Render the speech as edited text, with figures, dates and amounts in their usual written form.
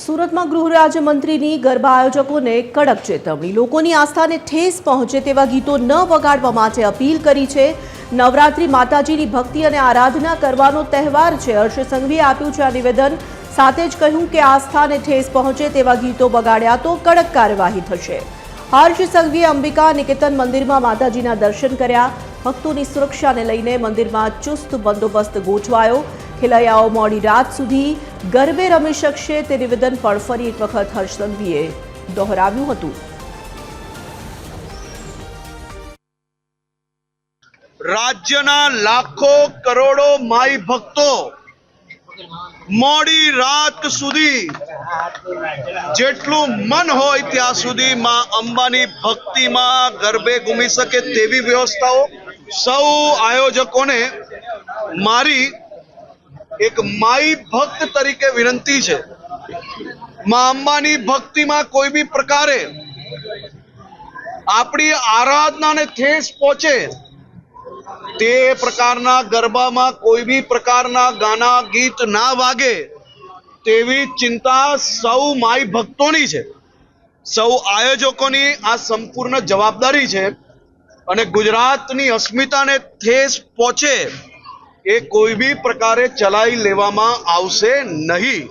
સુરતમાં ગૃહ રાજ્યમંત્રીની ગરબા આયોજકોને કડક ચેતવણી। લોકોની આસ્થાને ઠેસ પહોંચે તેવા ગીતો ન વગાડવા માટે અપીલ કરી છે। નવરાત્રી માતાજીની ભક્તિ અને આરાધના કરવાનો તહેવાર છે। હર્ષ સંઘવીએ આપ્યું છે આ નિવેદન। સાથે જ કહ્યું કે આસ્થાને ઠેસ પહોંચે તેવા ગીતો વગાડ્યા તો કડક કાર્યવાહી થશે। હર્ષ સંઘવીએ અંબિકા નિકેતન મંદિરમાં માતાજીના દર્શન કર્યા। ભક્તોની સુરક્ષાને લઈને મંદિરમાં ચુસ્ત બંદોબસ્ત ગોઠવાયો। ખેલૈયાઓ મોડી રાત સુધી ગરબે રમી શકશે તે નિવેદન પણ ફરી એક વખત હર્ષ સંઘવીએ દોહરાવ્યું હતું। રાજ્યના લાખો કરોડો માઈ ભક્તો મોડી રાત સુધી જેટલું મન હોય ત્યાં સુધી માં અંબાની ભક્તિમાં ગરબે ઘૂમી શકે તેવી વ્યવસ્થાઓ સૌ આયોજકોને મારી એક માઈ ભક્ત તરીકે વિનંતી છે। માં અંબાની ભક્તિમાં કોઈ બી પ્રકારે આપણી આરાધનાને ઠેસ પહોંચે તે પ્રકારના ગરબામાં કોઈ બી પ્રકારના ગાના ગીત ના વાગે તેવી ચિંતા સૌ માઈ ભક્તોની છે। સૌ આયોજકોની આ સંપૂર્ણ જવાબદારી છે અને ગુજરાતની અસ્મિતાને ઠેસ પહોંચે એ કોઈ બી પ્રકારે ચલાવી લેવામાં આવશે નહીં।